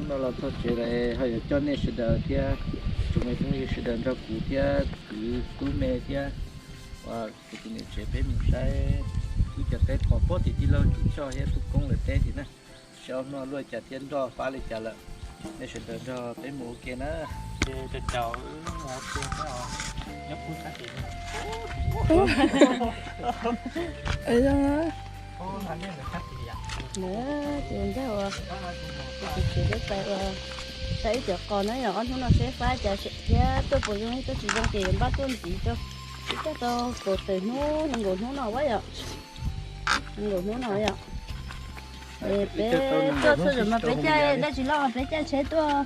nó là thôi chỉ là hay cho nên sẽ đợi thì chúng mình cũng sẽ đợi cho cụ thì cứ tú mẹ thì và tụi mình sẽ biết mình sẽ cứ cho cái thọ bố thì đi lâu cho hết tụi công là thế thì nè cho nó luôn trả tiền cho phá lại trả lại nên sẽ đợi cho cái mũ kia nó để chào nó tiền nó nhấp phun cá tiền ấy đó ô anh em là cá tiền à nữa tiền cháu à chỉ biết phải thấy cho con nó nhỏ nó sẽ phá trả sẽ tôi bổ sung tôi chỉ dùng tiền bắt tôi chỉ cho cái tôi cột từ nó ngồi nó quá vậy ngồi nó vậy bé cho tôi rồi mà bé trai đây chỉ lo bé trai chế tôi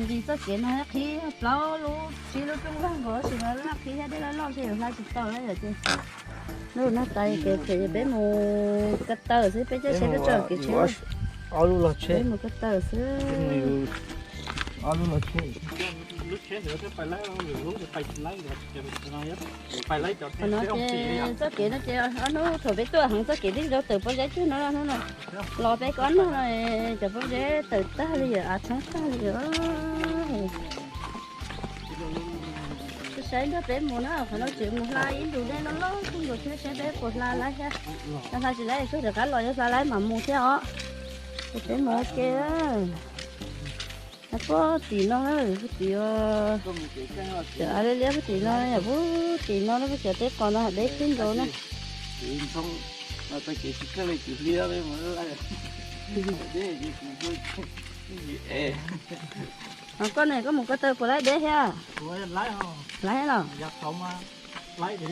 vì tôi kiến nó khi lo luôn chỉ lúc trong lăng của chỉ nó lắc khi đây là lo chỉ là chỉ tao đấy rồi chứ nó tay cái bé một cái tờ xí bé trai chế nó chờ cái chế alu là chế một cái tờ xí alu là chế lúc chế nữa cái phải lấy lúc phải lấy được cho nó hết phải lấy cho nó chế cái nó chế nó thổi bé tôi hàng chế đi đâu từ bao giờ chứ nó lo bé con nó này cho bao giờ từ ta bây giờ tháng ta bây giờ cái sáng đó bé mua nó phải nói chuyện một lai in đồ đen nó không được thế sẽ bé cột la lại ha nó thay chỉ lấy số được cả loại cho lấy mà mua thế đó bé mua kia nó có tí nó cái tí chợ đây lấy cái tí nó này bố tí nó cái chợ tết còn nó để tin rồi nè xong nó phải chỉ cái này chỉ lia đấy mà nó lại để con này có một cái tơ của lấy để ha lấy không lấy nào giặt xong lấy để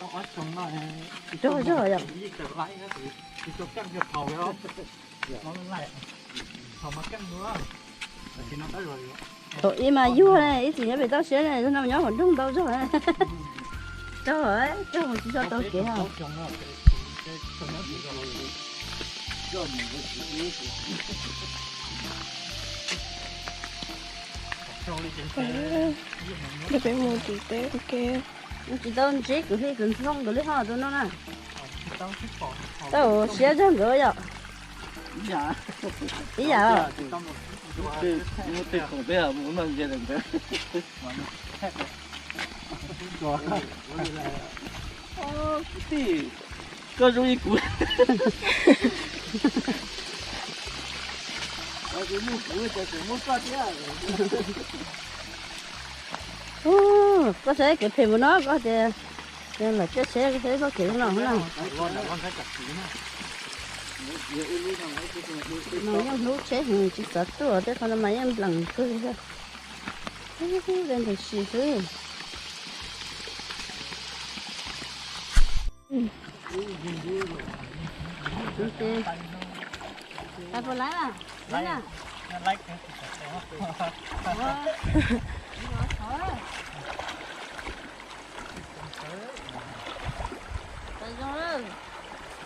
nó ót xong nó rồi rồi lấy thì cho căng cho thầu cái đó nó lại thầu mà căng nữa thì nó tới rồi tụi mà vua này ít gì nó bị tao xé này nó nhỏ còn trung tao rồi rồi chứ không chỉ cho tao kia hả để phải mua chị té ok chỉ tao chỉ cứ khi cứ không cứ lấy hoa tao nó nè tao xé cho người rồi ý giờ tôi không biết là muốn làm gì được đấy thì có giống như cũ có thể cái phim của nó có thể nên là cái xe cái thế có kiểu nào không nào mà em lúc chế thì chỉ sợ tôi thế còn mà em lần cứ thế lên thì xì thứ ta có lái à lấy nè lấy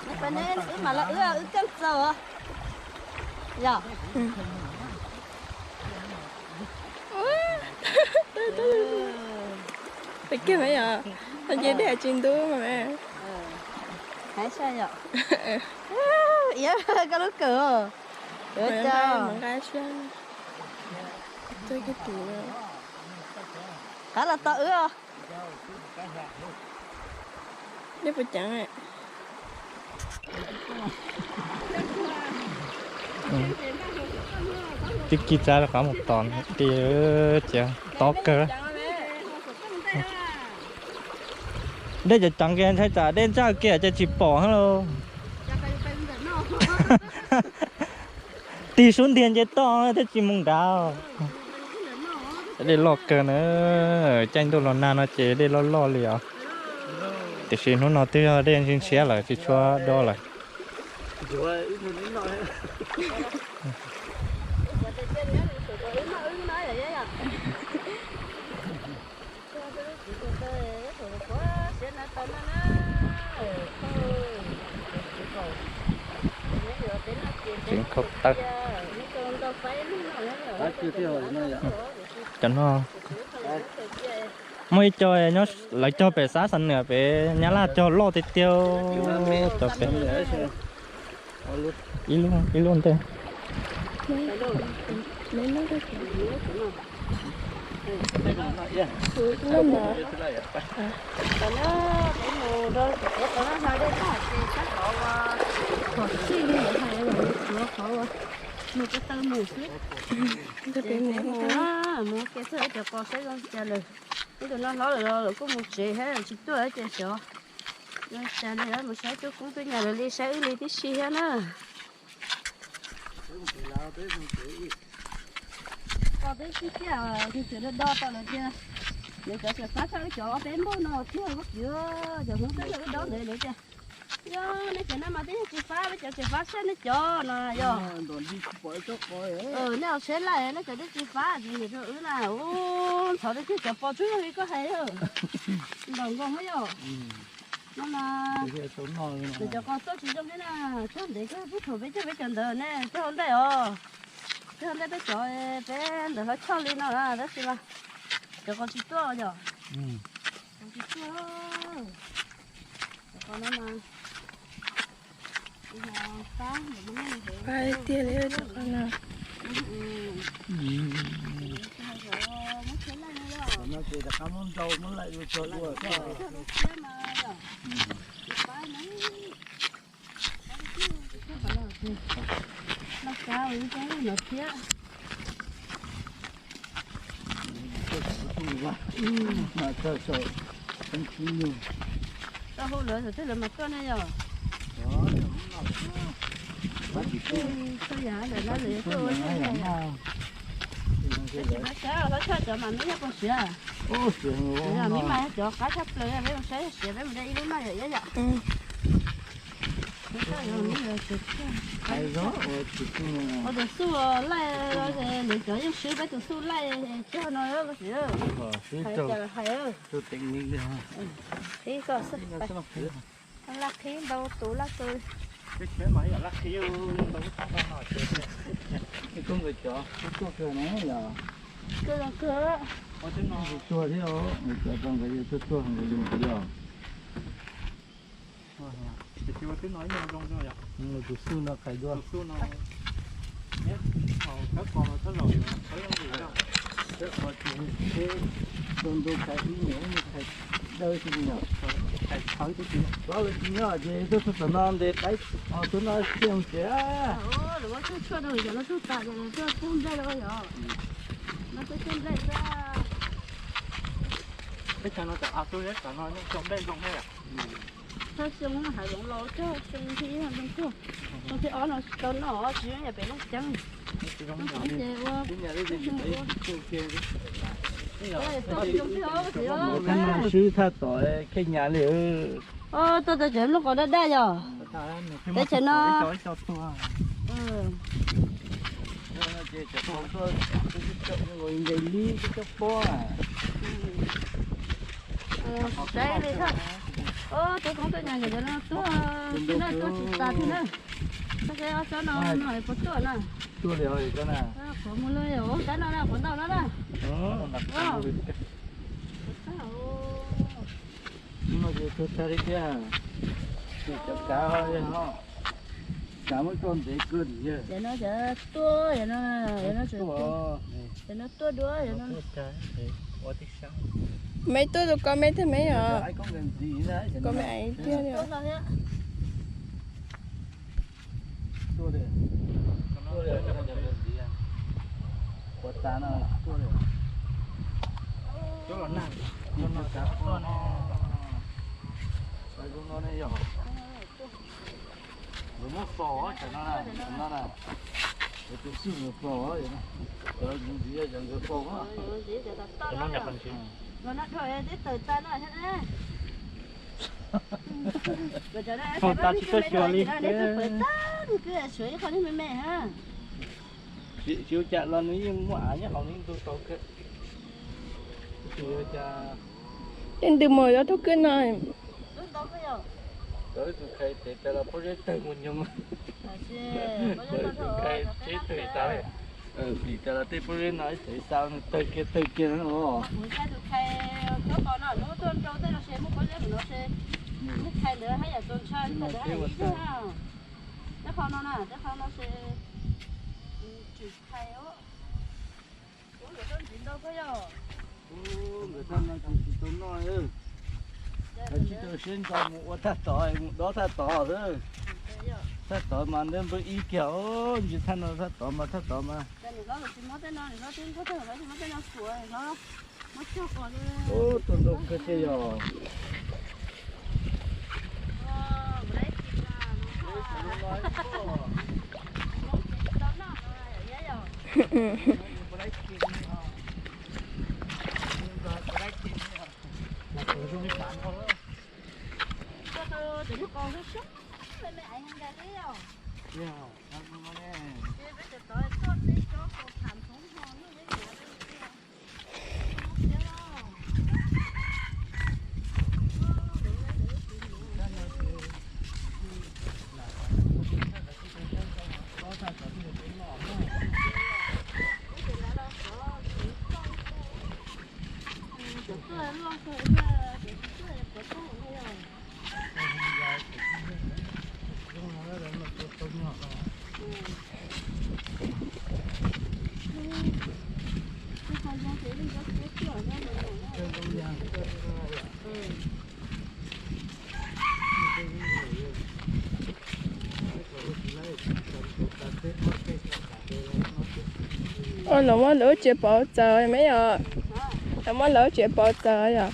nó phải nên mà là cân giờ dạ phải kia mấy à nó chỉ để trên túi mà mẹ hãy sao vậy dạ cái lúc cửa cửa cho một cái xem tôi cái tủ khá là tự à để phải chẳng ạ cái kia ra là có một tòn thì chả to cơ đâyจะจังกันใช่จ้ะเด่นจ้าเกียจะจีบปอฮัลโหลตีสุนเดียนจะต้องถ้าจีมงดาวได้หลอกเกินใจตัวเรานานเจได้ล่อเหลียวแต่สิ่งนู้นเราที่เด่นจริงเสียเลยที่ชัวดอเลยถึงเขาตักcho nó mới cho nó lại cho bé xá sân nữa bé nhá là cho lo thì tiêu cho bé ý luôn thế lấy nó cái Đây là nó vậy. lên mà còn nó cái mù đó còn nó sao đấy là cái sắc họ họ xuyên như vậy hay là nó họ một cái tơ mù xuyên cái bên này một cái sợi cho con sẽ con trả lời cái nó nói là có một chị hay là chị tôi ở trên chỗ nó trả lời là một sáng tôi cũng tôi nhà là đi sáng đi tí xí hết á có tới cái thì chuyện nó đo tao là chưa để cho sẽ phát sang cái chỗ bên bố nó chưa mất chưa giờ không tới cái đó để cho yo nó chuyện nó mà tí chị phá với chị phá sang nó cho nè yo nó sẽ lại nó cho chị phá gì thôi là ô thằng đấy cái bỏ chuối thì có hay không đồng con mấy yo nó là để cho con tốt chỉ trong cái nào chứ để cái bút thủ với chân đời nè chứ không đây chứ không đây tới chỗ bên để nó cho lên nó là đó xí mà cho con chỉ to rồi con chỉ to con nó mà phải tiền lấy cho con nào Nó chỉ là cảm ơn dâu mới lại được cho đùa. Nó cao ý cái nó kia Mà cho không chịu nhiều. tao hô lửa rồi tức là mặt con này rồi sao giả để nó lửa tôi nó cá nó chơi cho mà mấy con sữa Ô sữa là mấy mai cho cá sắp lửa mấy con sữa mấy mình đây lúc mai vậy vậy hay đó ở đây su lại để cho những sữa bé từ su lại cho nó nó sữa hay hay tôi tính đi ha. thì có sức lắc khí đâu tủ lắc tôi Cái máy là lắc khiêu đâu có sao nào cái con người chó cái con cửa này là cơ là cơ có tiếng nói chua thế đó người chó con cái gì chua người dùng cái gì thì chưa tiếng nói nhiều trong rồi ạ tụi xu nó khai đua xu nó nhé các con nó thất rồi thấy không gì đâu các con thì đồn đồn khai ý nhớ như khai đời thì nhở khai thắng cái gì đó là gì nhở thì tôi sẽ làm để cái tôi nói xem chứ đừng có chua rồi giờ nó chua tạ giờ nó phun ra rồi nó cứ phun ra ra cái thằng nó đã tôi hết cả nó trong đây trong đây à thôi xong nó hại bọn lỗ chứ xong thì nó không có xong thì nó tao nó chỉ nhà bé nó trắng nó không về qua cái nhà đấy gì đấy cái sư tha tội cái nhà này tôi chém nó còn đã đa rồi cái chén nó đấy đi thôi tôi không tôi nhà người cho nó tôi chỉ ta thôi nè cái cho nó hỏi có chỗ nè chua rồi cái nào có một lời ổ cái nó nè còn đâu nó nè nó chỉ tôi thấy kia chỉ cho cá thôi nó cá mới con để cơn chứ để nó chở tua để nó chở để nó tua đuôi để nó mấy tôi được có mấy thế mấy à ai có cần gì nữa có mấy ấy kia đi tua đi cho nó nhận gì à quạt ta nó tua đi tua nó nó cá tua nó cái con nó này rồi rồi nó phò cho nó là để tôi xin một phò vậy nó những gì chẳng có phò á nó nhập bằng chuyện nó thôi để từ ta nó hết không ta chỉ có cho đi cứ suy không mẹ ha chiếu chặt lầnนี้mua nhá họ nên tôi có cái chiếu chặt trên từ mồi đó thôi cứ nói tới từ khai để ta là project từ một nhóm khai chế từ tao vì ta là tới project nói tại sao từ kia nó khai nữa hay là tôn chơi nó không nó sẽ người ta nói chỉ tốn nói ư, chỉ tốn xin cho một thắt tỏi, một đó thắt tỏi thôi, thắt tỏi mà nên với ý kiểu, chỉ thắt nó thắt tỏi mà. Ô, tốn đâu cái gì rồi? Nó mà lỡ chế bao giờ mấy à? Nó mà lỡ chế bao giờ à?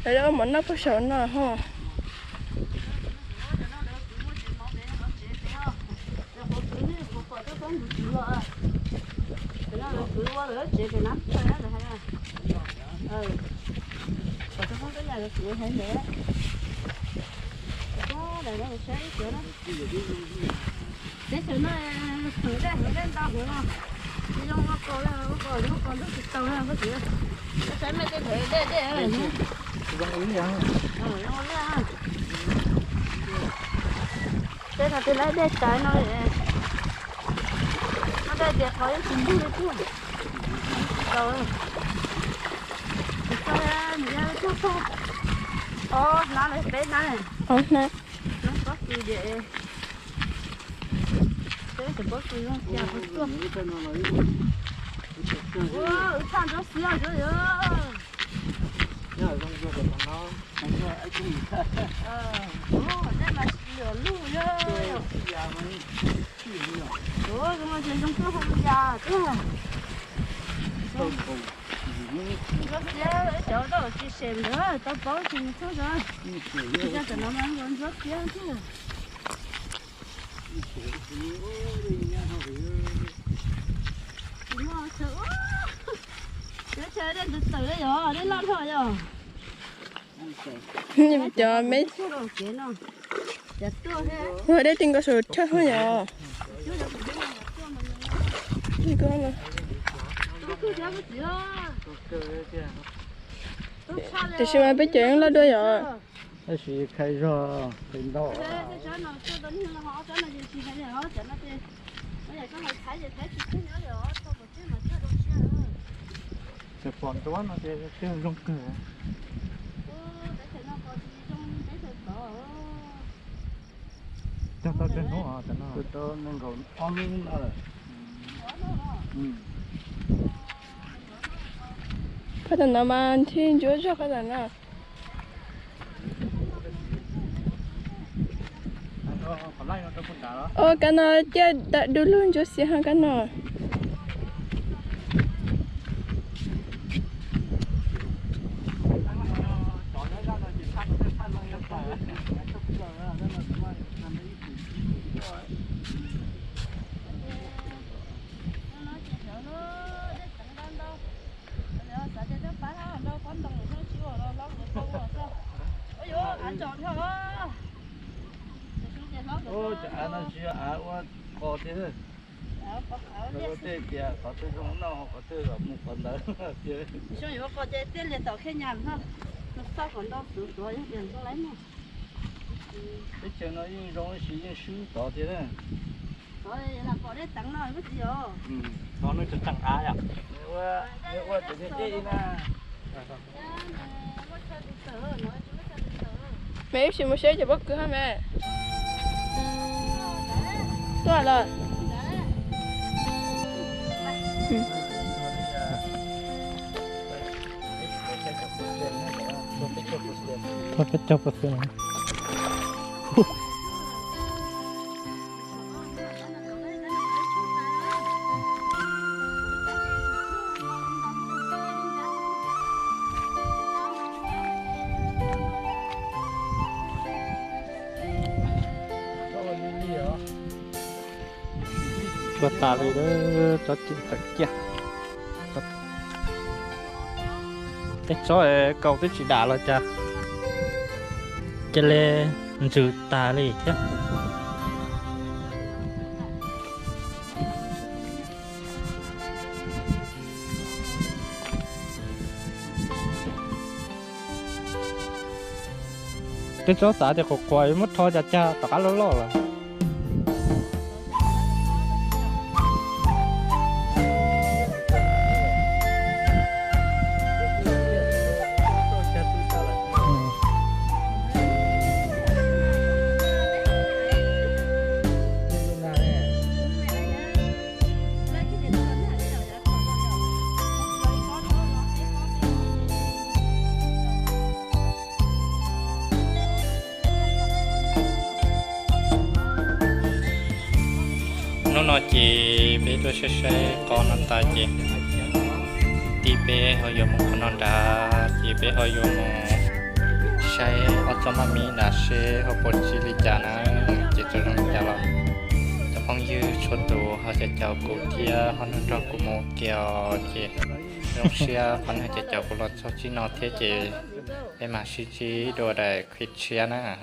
Cái đó mà nó có sợ nào ha? Thế thì nó thử lên tao hiểu không? Đi trong nó còn rất tàu là có gì? Nó sẽ mấy cái thể để Giống ứng nhá. nó ra. Thế là tôi lấy để trái nó đây để khỏi chính đi chứ. Rồi. Sao mình ra cho sao? Nó lấy bé này. Nè. Nó có gì để thế thì có gì không? Chả có cơm. Wow, ăn cho xíu rồi. Nhớ trong chỗ của nó ấy cũng đây là lửa lù rồi. Ôi, cái mà trên trong cửa không già chứ. Nó sẽ chỗ đó chỉ xem nữa, tao bảo thì thôi rồi. Bây giờ nó mang con rất kia chứ. Chơi đến từ từ đấy rồi, đến lăn thôi rồi. Nhưng cho mấy rồi đây tình có sự chắc thôi nhở. Đi con mà. Thì xem ai biết chuyện là đôi rồi. Cái gì khai ra tình đó. Cái phần đó nó sẽ trong cửa. Cho tao trên nó à, trên nó. Tao nên còn ong nó rồi. Phát triển nó mà thiên chúa cho phát triển nào. Cái nó chơi đã đủ luôn cho xí hàng cái nó. Ôi, chả nó chưa quá có thế thôi. Có thế thì có thế không nào có thế là một phần lớn chưa. Xong rồi có cái tiền liền tàu khen nhàn ha. Nó sao còn đâu sửa rồi tiền không lấy mà. Cái chuyện nó như giống như những sư có thế đấy. Rồi là có đấy tặng nó cái gì rồi. Nó chỉ tặng ai à? Nếu qua thì thế đi nè. Mẹ xem một xe cho bất cứ hả mẹ. Tôi là thôi phải cho bớt rồi cho ta đi đó cho chuyện thật kia cái chỗ ấy cầu tới chỉ đá là cha cho lên giữ ta đi chứ cái chỗ ta thì có quay mất thôi cha tất cả lo rồi nó chỉ bé tôi sẽ con anh ta chỉ tí bé họ dùng một con anh ta chỉ bé họ dùng một sai ở trong mà mi là sẽ họ bật chỉ lý trả nó chỉ cho nó trả lại cho phong dư số đồ họ sẽ chào cụ tia họ nó cho cụ một kiểu chỉ lúc xưa phong họ sẽ chào cụ lót sau chỉ nó thế chỉ em mà chỉ đồ đại khuyết xưa nè